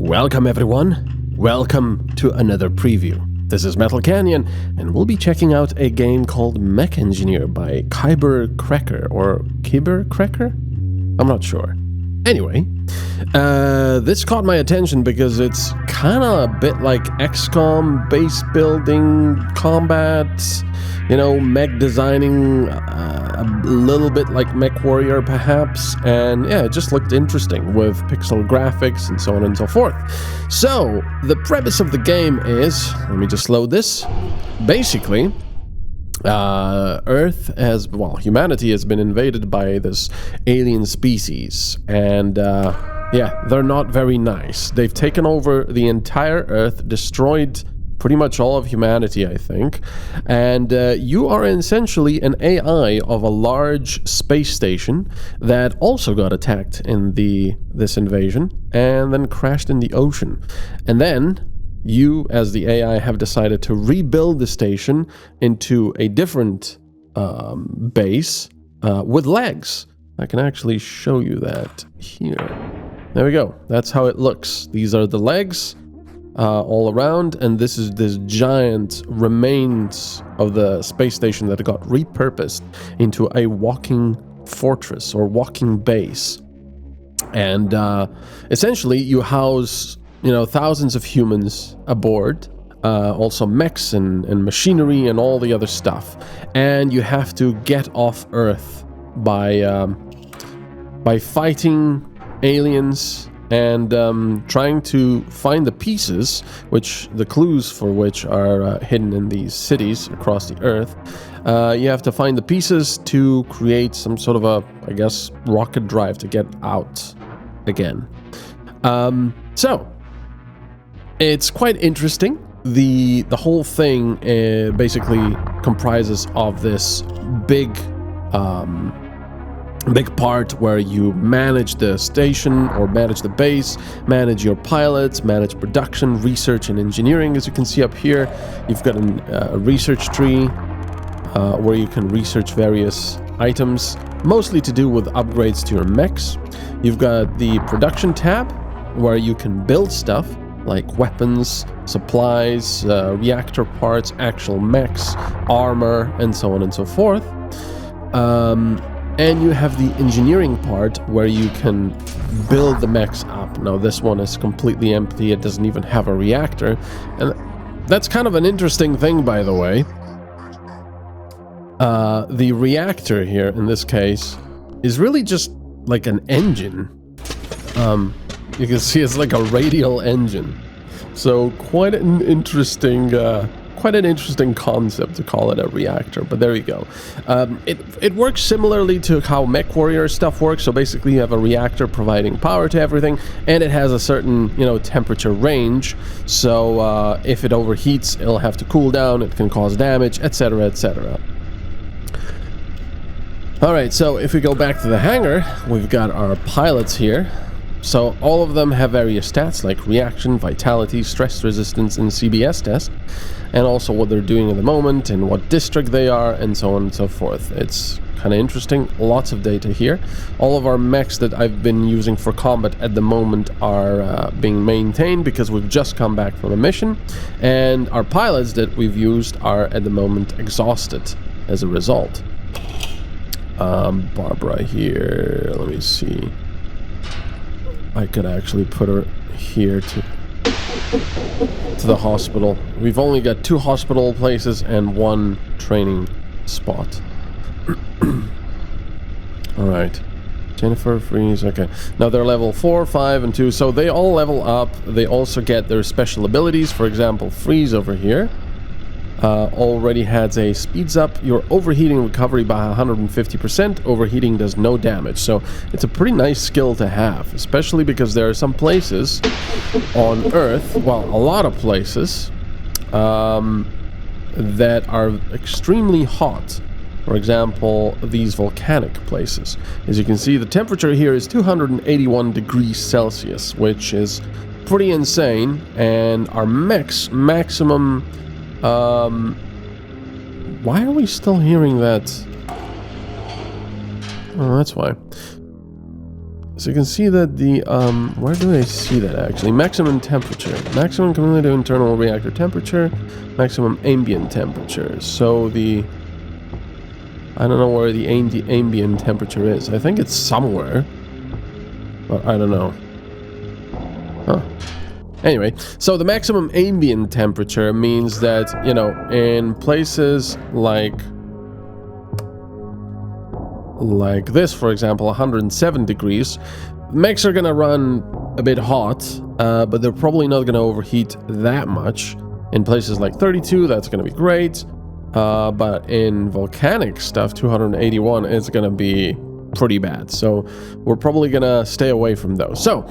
Welcome everyone, welcome to another preview. This is MetalCanyon, and we'll be checking out a game called Mech Engineer by Kyber Cracker, or Kyber Cracker? I'm not sure. Anyway, this caught my attention because it's kind of a bit like XCOM, base building, combat, you know, mech designing, a little bit like Mech Warrior perhaps, and yeah, it just looked interesting with pixel graphics and so on and so forth. So, the premise of the game is, let me just load this, basically, Earth has, well, humanity has been invaded by this alien species, and yeah, they're not very nice. They've taken over the entire Earth, destroyed pretty much all of humanity, I think, and you are essentially an AI of a large space station that also got attacked in this invasion and then crashed in the ocean. And then you, as the AI, have decided to rebuild the station into a different base with legs. I can actually show you that here. There we go. That's how it looks. These are the legs all around, and this is this giant remains of the space station that got repurposed into a walking fortress or walking base. And essentially, you house, you know, thousands of humans aboard, also mechs and machinery and all the other stuff. And you have to get off Earth by fighting aliens and trying to find the pieces, the clues for which are hidden in these cities across the Earth. You have to find the pieces to create some sort of a, I guess, rocket drive to get out again. So it's quite interesting. The whole thing basically comprises of this big part where you manage the station or manage the base, manage your pilots, manage production, research, and engineering. As you can see up here, you've got a research tree where you can research various items, mostly to do with upgrades to your mechs. You've got the production tab where you can build stuff like weapons, supplies, reactor parts, actual mechs, armor, and so on and so forth. And you have the engineering part where you can build the mechs up. Now this one is completely empty, it doesn't even have a reactor. And that's kind of an interesting thing, by the way. The reactor here, in this case, is really just like an engine. You can see it's like a radial engine. So quite an interesting concept to call it a reactor, but there you go. It works similarly to how Mech Warrior stuff works. So basically you have a reactor providing power to everything, and it has a certain, you know, temperature range. So if it overheats, it'll have to cool down, it can cause damage, etc, etc. Alright, so if we go back to the hangar, we've got our pilots here. So all of them have various stats like reaction, vitality, stress resistance, and CBS test, and also what they're doing at the moment and what district they are, and so on and so forth. It's kind of interesting. Lots of data here. All of our mechs that I've been using for combat at the moment are being maintained because we've just come back from a mission, and our pilots that we've used are at the moment exhausted as a result. Barbara here, let me see. I could actually put her here to the hospital. We've only got 2 hospital places and 1 training spot. Alright. Jennifer, Freeze, okay. Now they're level 4, 5, and 2, so they all level up. They also get their special abilities. For example, Freeze over here already has a speeds up your overheating recovery by 150%. Overheating does no damage, so it's a pretty nice skill to have, especially because there are some places on Earth, well, a lot of places that are extremely hot. For example, these volcanic places. As you can see, the temperature here is 281 degrees Celsius, which is pretty insane, and our mechs maximum. Why are we still hearing that? Oh, that's why. So you can see that the, where do I see that actually? Maximum temperature, maximum cumulative internal reactor temperature, maximum ambient temperature. So the, I don't know where the ambient temperature is. I think it's somewhere, but I don't know. Huh. Anyway, so the maximum ambient temperature means that, you know, in places like this, for example, 107 degrees, mechs are gonna run a bit hot, but they're probably not gonna overheat that much. In places like 32, that's gonna be great, but in volcanic stuff, 281, it's gonna be pretty bad. So we're probably gonna stay away from those. So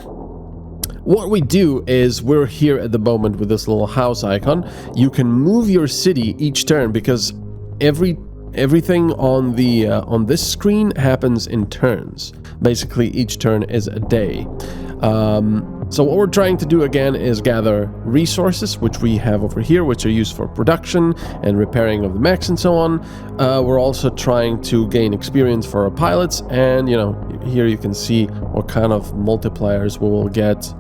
what we do is, we're here at the moment with this little house icon. You can move your city each turn, because everything on the on this screen happens in turns. Basically, each turn is a day. So what we're trying to do again is gather resources, which we have over here, which are used for production and repairing of the mechs and so on. We're also trying to gain experience for our pilots, and, you know, here you can see what kind of multipliers we will get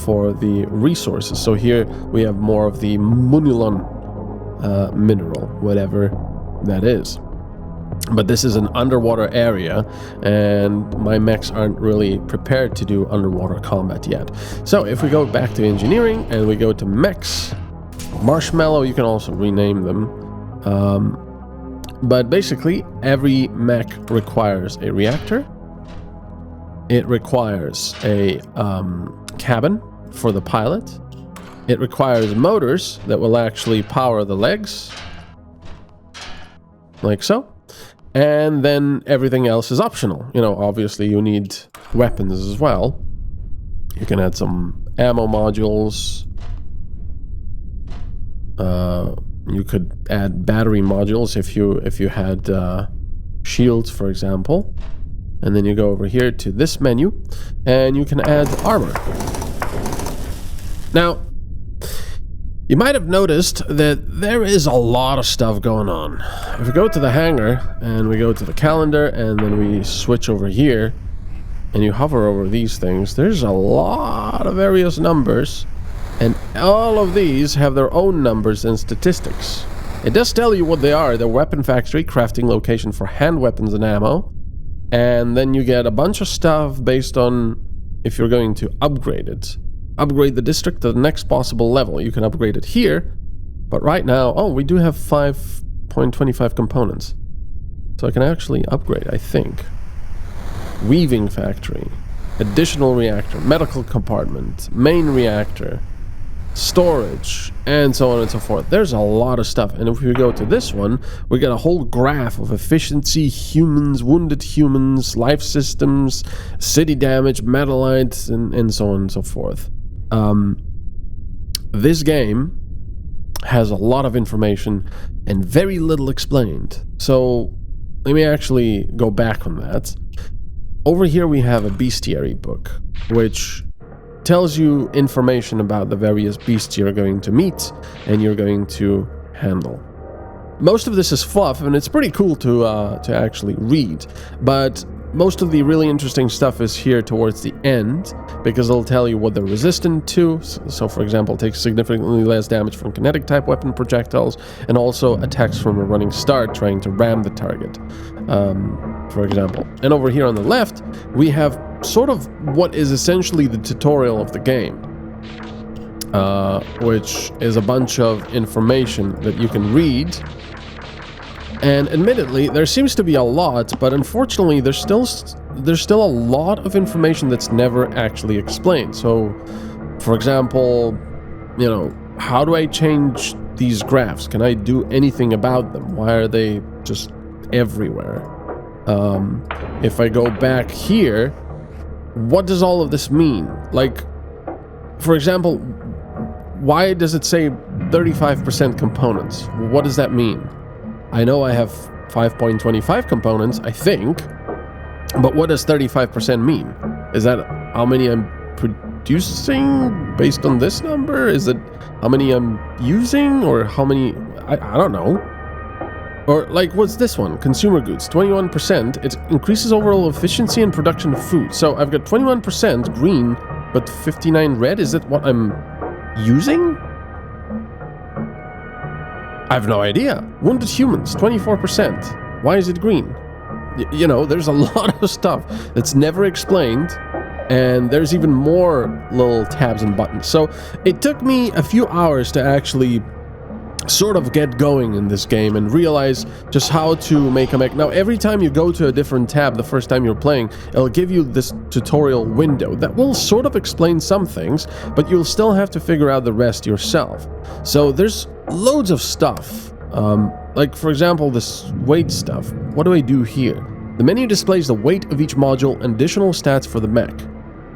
for the resources. So here we have more of the Munilon mineral, whatever that is. But this is an underwater area, and my mechs aren't really prepared to do underwater combat yet. So if we go back to engineering and we go to mechs, Marshmallow, you can also rename them. But basically, every mech requires a reactor. It requires a cabin for the pilot. It requires motors that will actually power the legs, like so. And then everything else is optional. You know, obviously you need weapons as well. You can add some ammo modules. You could add battery modules if you had shields, for example. And then you go over here to this menu, and you can add armor. Now, you might have noticed that there is a lot of stuff going on. If we go to the hangar, and we go to the calendar, and then we switch over here, and you hover over these things, there's a lot of various numbers, and all of these have their own numbers and statistics. It does tell you what they are: the weapon factory, crafting location for hand weapons and ammo, and then you get a bunch of stuff based on if you're going to upgrade it. Upgrade the district to the next possible level. You can upgrade it here, but right now, oh, we do have 5.25 components. So I can actually upgrade, I think. Weaving factory, additional reactor, medical compartment, main reactor, storage, and so on and so forth. There's a lot of stuff. And if we go to this one, we get a whole graph of efficiency, humans, wounded humans, life systems, city damage, meteorites, and so on and so forth. This game has a lot of information and very little explained. So let me actually go back on that. Over here we have a bestiary book, which tells you information about the various beasts you're going to meet and you're going to handle. Most of this is fluff, and it's pretty cool to actually read, but most of the really interesting stuff is here towards the end, because it'll tell you what they're resistant to. So for example, it takes significantly less damage from kinetic type weapon projectiles, and also attacks from a running start trying to ram the target, for example. And over here on the left, we have sort of what is essentially the tutorial of the game, which is a bunch of information that you can read. And admittedly, there seems to be a lot, but unfortunately, there's still a lot of information that's never actually explained. So, for example, you know, how do I change these graphs? Can I do anything about them? Why are they just everywhere? If I go back here, what does all of this mean? Like, for example, why does it say 35% components? What does that mean? I know I have 5.25 components, I think, but what does 35% mean? Is that how many I'm producing based on this number? Is it how many I'm using, or how many? I don't know. Or like, what's this one? Consumer goods, 21%. It increases overall efficiency and production of food. So I've got 21% green, but 59 red. Is that what I'm using? I have no idea. Wounded humans, 24%. Why is it green? You know, there's a lot of stuff that's never explained. And there's even more little tabs and buttons. So it took me a few hours to actually sort of get going in this game and realize just how to make a mech. Now, every time you go to a different tab the first time you're playing, it'll give you this tutorial window that will sort of explain some things, but you'll still have to figure out the rest yourself. So there's loads of stuff. Like, for example, this weight stuff. What do I do here? The menu displays the weight of each module and additional stats for the mech.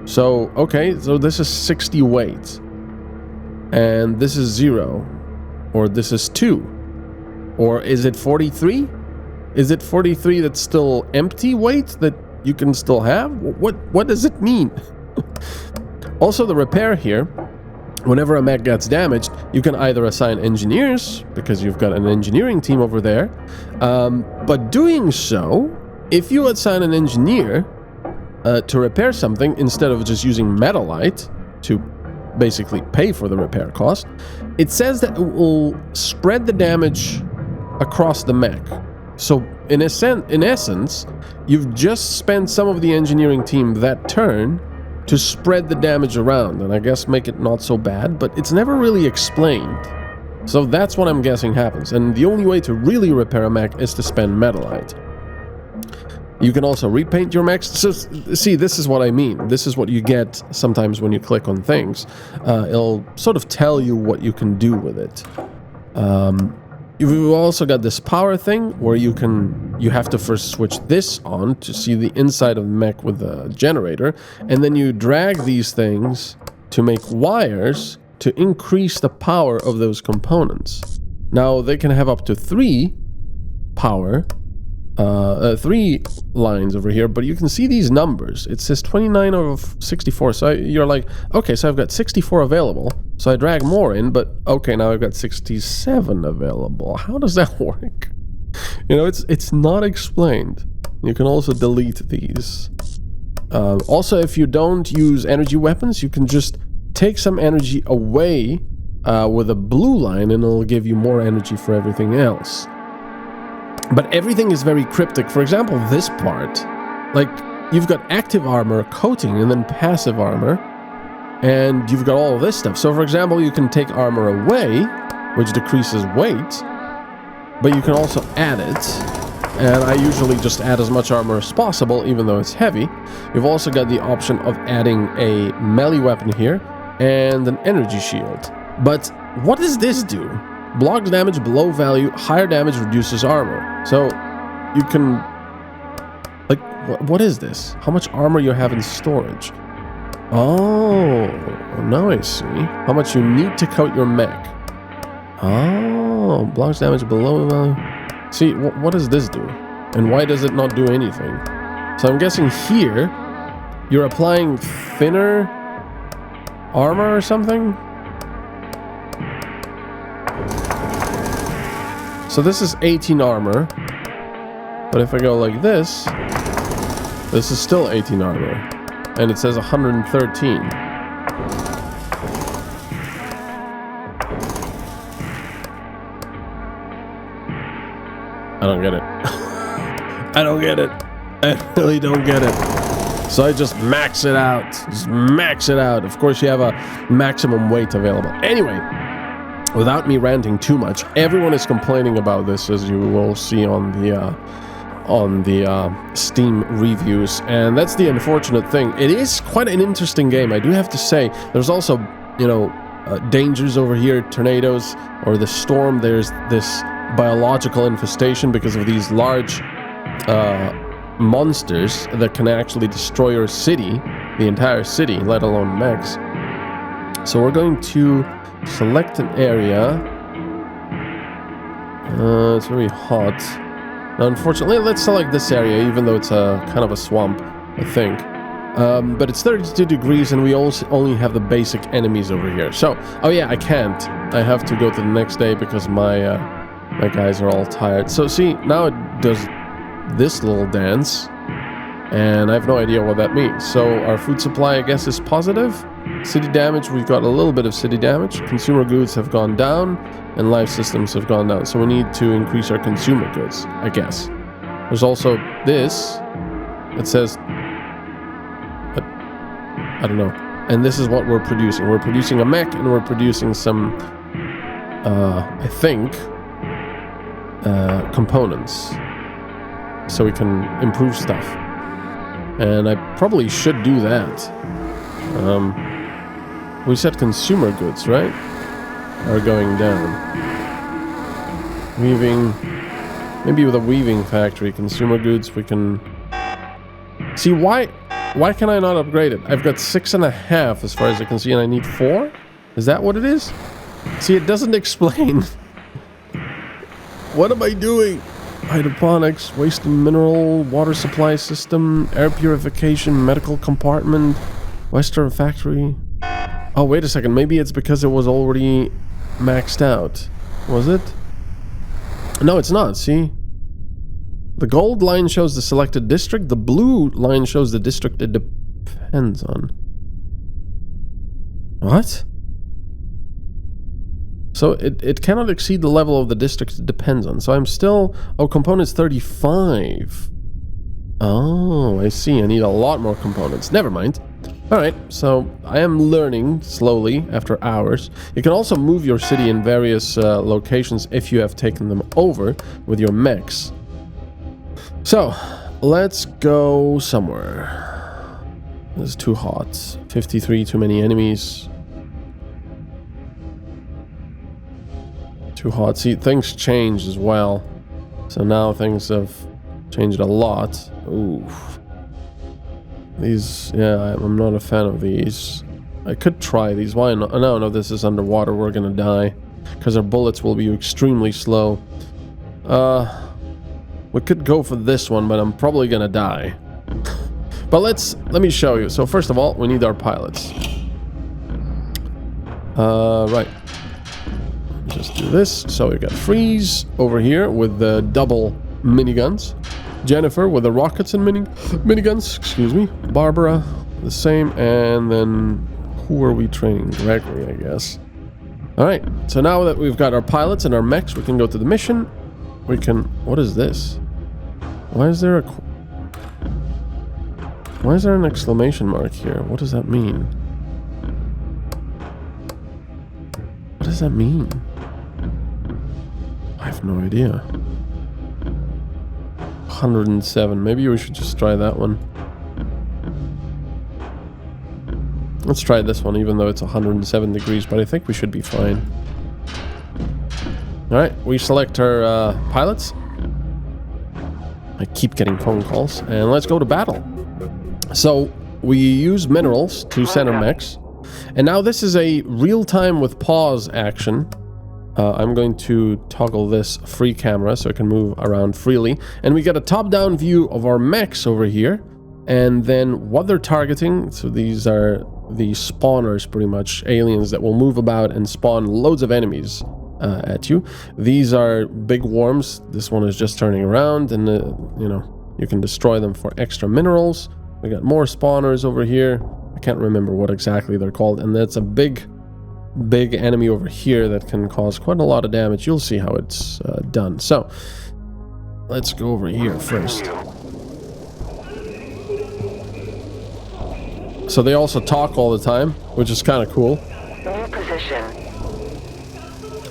So, okay, so this is 60 weight. And this is 0. Or this is 2. Or is it 43? Is it 43 that's still empty weight that you can still have? What does it mean? Also, the repair here, whenever a mech gets damaged, you can either assign engineers, because you've got an engineering team over there, but doing so, if you assign an engineer to repair something, instead of just using metalite to basically pay for the repair cost, it says that it will spread the damage across the mech. So in essence, you've just spent some of the engineering team that turn to spread the damage around, and I guess make it not so bad, but it's never really explained. So that's what I'm guessing happens, and the only way to really repair a mech is to spend metalite. You can also repaint your mechs. So, see, this is what I mean. This is what you get sometimes when you click on things. It'll sort of tell you what you can do with it. You've also got this power thing where you have to first switch this on to see the inside of the mech with the generator, and then you drag these things to make wires to increase the power of those components. Now, they can have up to 3 power. 3 lines over here, but you can see these numbers. It says 29 of 64, so you're like, okay, so I've got 64 available, so I drag more in, but okay, now I've got 67 available. How does that work? You know, it's not explained. You can also delete these. Also, if you don't use energy weapons, you can just take some energy away with a blue line, and it'll give you more energy for everything else. But everything is very cryptic. For example, this part, like, you've got active armor, coating, and then passive armor, and you've got all of this stuff. So, for example, you can take armor away, which decreases weight, but you can also add it, and I usually just add as much armor as possible, even though it's heavy. You've also got the option of adding a melee weapon here, and an energy shield. But what does this do? Blocks damage below value, higher damage reduces armor. So, you can... Like, what is this? How much armor you have in storage? Oh, now I see. How much you need to coat your mech. Oh, blocks damage below value. See, what does this do? And why does it not do anything? So I'm guessing here, you're applying thinner armor or something? So this is 18 armor, but if I go like this is still 18 armor, and it says 113. I don't get it. I don't get it. I really don't get it. So I just max it out. Just max it out. Of course, you have a maximum weight available. Anyway, without me ranting too much, everyone is complaining about this, as you will see on the Steam reviews, and that's the unfortunate thing. It is quite an interesting game, I do have to say. There's also, you know, dangers over here, tornadoes, or the storm. There's this biological infestation because of these large monsters that can actually destroy your city, the entire city, let alone mechs. So we're going to select an area. It's very hot. Now, unfortunately, let's select this area, even though it's a kind of a swamp, I think. But it's 32 degrees, and we also only have the basic enemies over here. So, oh yeah, I can't. I have to go to the next day because my My guys are all tired. So see, now it does this little dance, and I have no idea what that means. So our food supply, I guess, is positive. City damage, we've got a little bit of city damage. Consumer goods have gone down, and life systems have gone down. So we need to increase our consumer goods, I guess. There's also this. It says, but I don't know. And this is what we're producing. We're producing a mech, and we're producing some, I think, components. So we can improve stuff. And I probably should do that. We said consumer goods, right? Are going down. Weaving. Maybe with a weaving factory. Consumer goods, we can... See, why can I not upgrade it? I've got 6.5 as far as I can see, and I need 4? Is that what it is? See, it doesn't explain. What am I doing? Hydroponics, waste and mineral, water supply system, air purification, medical compartment, Western factory. Oh, wait a second. Maybe it's because it was already maxed out. Was it? No, it's not. See? The gold line shows the selected district. The blue line shows the district it depends on. What? So it cannot exceed the level of the district it depends on. So I'm still... Oh, components 35. Oh, I see. I need a lot more components. Never mind. Alright, so I am learning slowly after hours. You can also move your city in various locations if you have taken them over with your mechs. So, let's go somewhere. This is too hot. 53, too many enemies. Too hot. See, things changed as well. So now things have changed a lot. Ooh. These, yeah, I'm not a fan of these. I could try these. Why not? No, this is underwater. We're gonna die. Because our bullets will be extremely slow. We could go for this one, but I'm probably gonna die. But let me show you. So first of all, we need our pilots. Right. Just do this. So we got Freeze over here with the double miniguns. Jennifer with the rockets and miniguns, excuse me. Barbara, the same. And then, who are we training? Gregory, I guess. Alright, so now that we've got our pilots and our mechs, we can go to the mission. We can... What is this? Why is there an exclamation mark here? What does that mean? What does that mean? I have no idea. 107. Maybe we should just try that one. Let's try this one, even though it's 107 degrees, but I think we should be fine. Alright, we select our pilots. I keep getting phone calls. And let's go to battle. So, we use minerals to center mechs. And now this is a real-time with pause action. I'm going to toggle this free camera so I can move around freely. And we get a top-down view of our mechs over here. And then what they're targeting, so these are the spawners pretty much, aliens that will move about and spawn loads of enemies at you. These are big worms. This one is just turning around and, you know, you can destroy them for extra minerals. We got more spawners over here. I can't remember what exactly they're called. And that's a big enemy over here that can cause quite a lot of damage. You'll see how it's done. So, let's go over here first. So they also talk all the time, which is kind of cool. New position.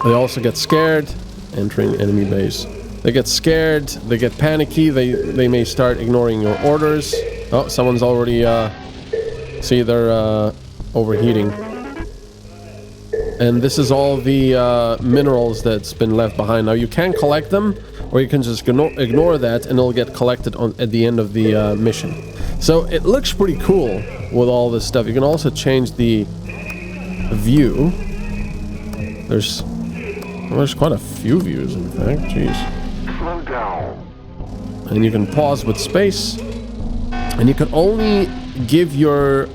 They also get scared, entering enemy base. They get scared, they get panicky, they may start ignoring your orders. Oh, someone's already, see, they're overheating. And this is all the minerals that's been left behind. Now you can collect them, or you can just ignore that and it'll get collected at the end of the mission. So it looks pretty cool with all this stuff. You can also change the view. There's quite a few views, in fact. Jeez. Slow down. And you can pause with space. And you can only give your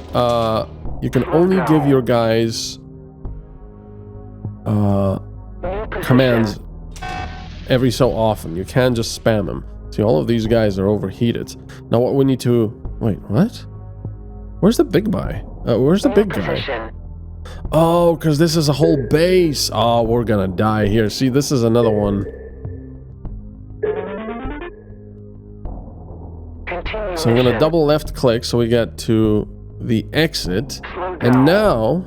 guys commands every so often. You can't just spam them. See, all of these guys are overheated. Now what we need to... Wait, what? Where's the big guy? Where's the big guy? Oh, because this is a whole base. Oh, we're gonna die here. See, this is another one. So I'm gonna double left click so we get to the exit. And now,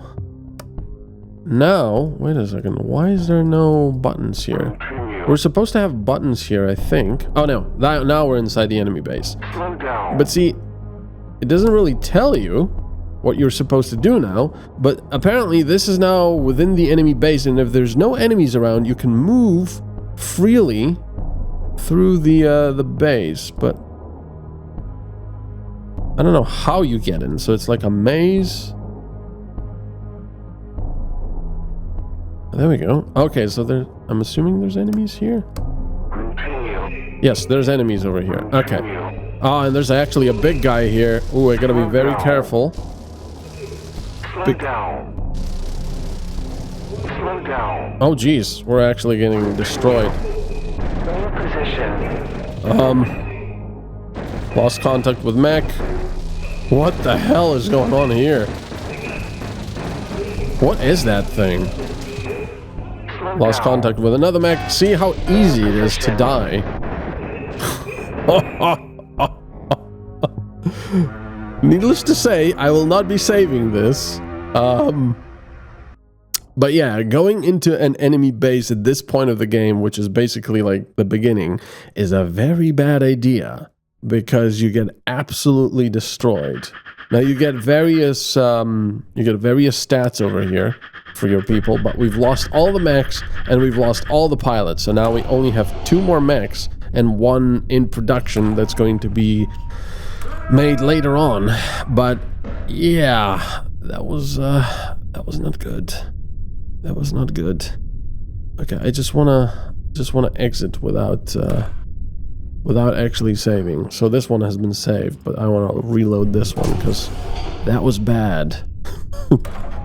wait a second. Why is there no buttons here? We're supposed to have buttons here, I think. Oh no, now we're inside the enemy base. But see, it doesn't really tell you what you're supposed to do now, but apparently this is now within the enemy base, and if there's no enemies around, you can move freely through the base, but I don't know how you get in. So it's like a maze. There we go. Okay, so I'm assuming there's enemies here. Yes, there's enemies over here. Okay. Oh, and there's actually a big guy here. Ooh, I gotta be very careful. Slow down. Slow down. Oh, geez, we're actually getting destroyed. Main position. Lost contact with Mech. What the hell is going on here? What is that thing? Lost contact with another Mech. See how easy it is to die. Needless to say, I will not be saving this. But yeah, going into an enemy base at this point of the game, which is basically like the beginning, is a very bad idea because you get absolutely destroyed. Now you get various stats over here for your people, but we've lost all the mechs and we've lost all the pilots. So now we only have 2 more mechs and 1 in production that's going to be made later on. But yeah, that was not good. That was not good. Okay, I just wanna exit without actually saving. So this one has been saved, but I want to reload this one because that was bad.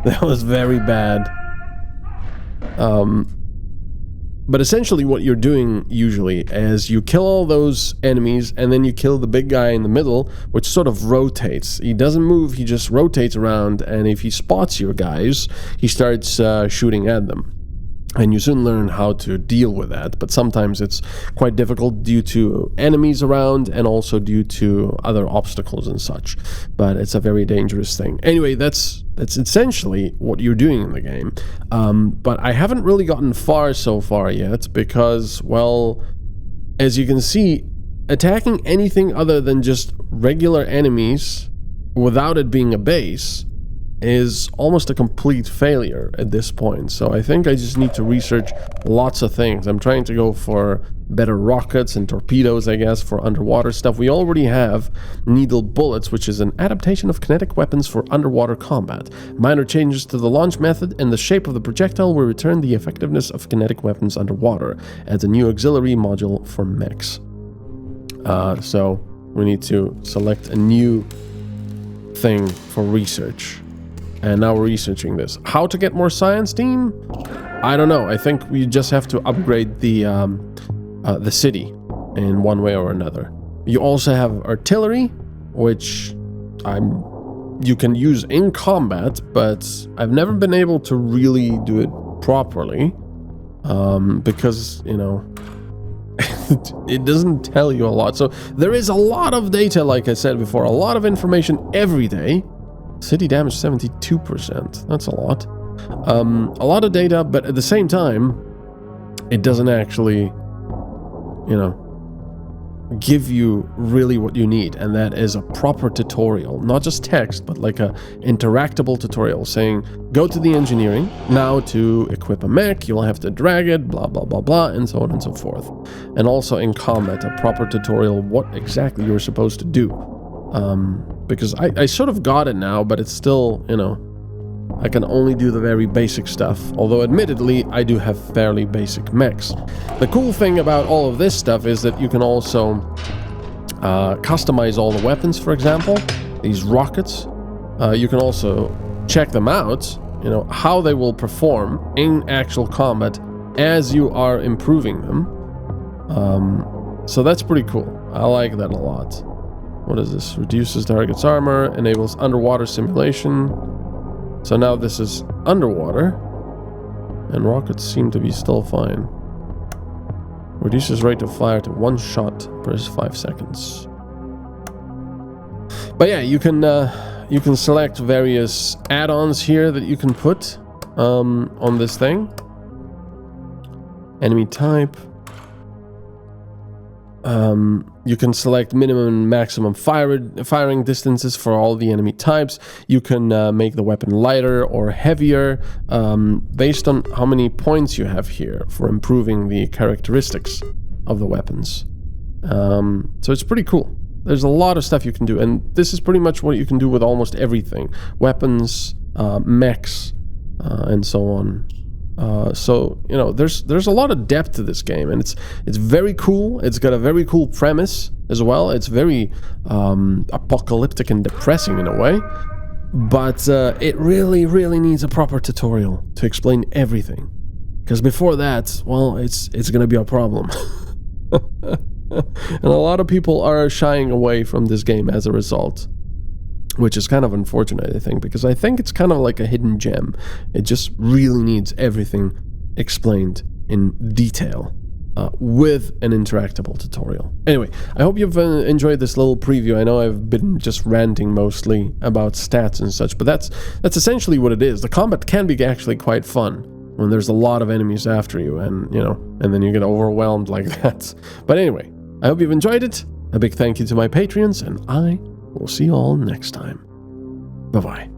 That was very bad. But essentially what you're doing usually is you kill all those enemies and then you kill the big guy in the middle, which sort of rotates. He doesn't move, he just rotates around, and if he spots your guys, he starts shooting at them. And you soon learn how to deal with that, but sometimes it's quite difficult due to enemies around and also due to other obstacles and such. But it's a very dangerous thing. Anyway, that's essentially what you're doing in the game. But I haven't really gotten far so far yet because, well, as you can see, attacking anything other than just regular enemies without it being a base is almost a complete failure at this point. So I think I just need to research lots of things. I'm trying to go for better rockets and torpedoes, I guess, for underwater stuff. We already have needle bullets, which is an adaptation of kinetic weapons for underwater combat. Minor changes to the launch method and the shape of the projectile will return the effectiveness of kinetic weapons underwater. Adds a new auxiliary module for mechs. So we need to select a new thing for research. And now we're researching this. How to get more science team? I don't know. I think we just have to upgrade the city in one way or another. You also have artillery, which you can use in combat, but I've never been able to really do it properly because, you know, it doesn't tell you a lot. So there is a lot of data, like I said before, a lot of information every day. City damage 72%. That's a lot. A lot of data, but at the same time, it doesn't actually, you know, give you really what you need, and that is a proper tutorial. Not just text, but like a interactable tutorial saying, go to the engineering. Now to equip a mech, you'll have to drag it, blah, blah, blah, blah, and so on and so forth. And also in combat, a proper tutorial what exactly you're supposed to do. Because I sort of got it now, but it's still, you know, I can only do the very basic stuff, although admittedly I do have fairly basic mechs. The cool thing about all of this stuff is that you can also customize all the weapons, for example, these rockets. You can also check them out, you know, how they will perform in actual combat as you are improving them. So that's pretty cool. I like that a lot. What is this? Reduces target's armor, enables underwater simulation. So now this is underwater, and rockets seem to be still fine. Reduces rate of fire to 1 shot per 5 seconds. But yeah, you can select various add-ons here that you can put on this thing. Enemy type. You can select minimum and maximum firing distances for all the enemy types. You can make the weapon lighter or heavier based on how many points you have here for improving the characteristics of the weapons. So it's pretty cool. There's a lot of stuff you can do, and this is pretty much what you can do with almost everything. Weapons, mechs, and so on. So, you know, there's a lot of depth to this game, and it's very cool. It's got a very cool premise as well. It's very apocalyptic and depressing in a way, but it really needs a proper tutorial to explain everything, because before that, well, it's gonna be a problem. And a lot of people are shying away from this game as a result, which is kind of unfortunate, I think, because I think it's kind of like a hidden gem. It just really needs everything explained in detail with an interactable tutorial. Anyway, I hope you've enjoyed this little preview. I know I've been just ranting mostly about stats and such, but that's essentially what it is. The combat can be actually quite fun when there's a lot of enemies after you, and you know, and then you get overwhelmed like that. But anyway, I hope you've enjoyed it. A big thank you to my Patreons, and I will see you all next time. Bye-bye.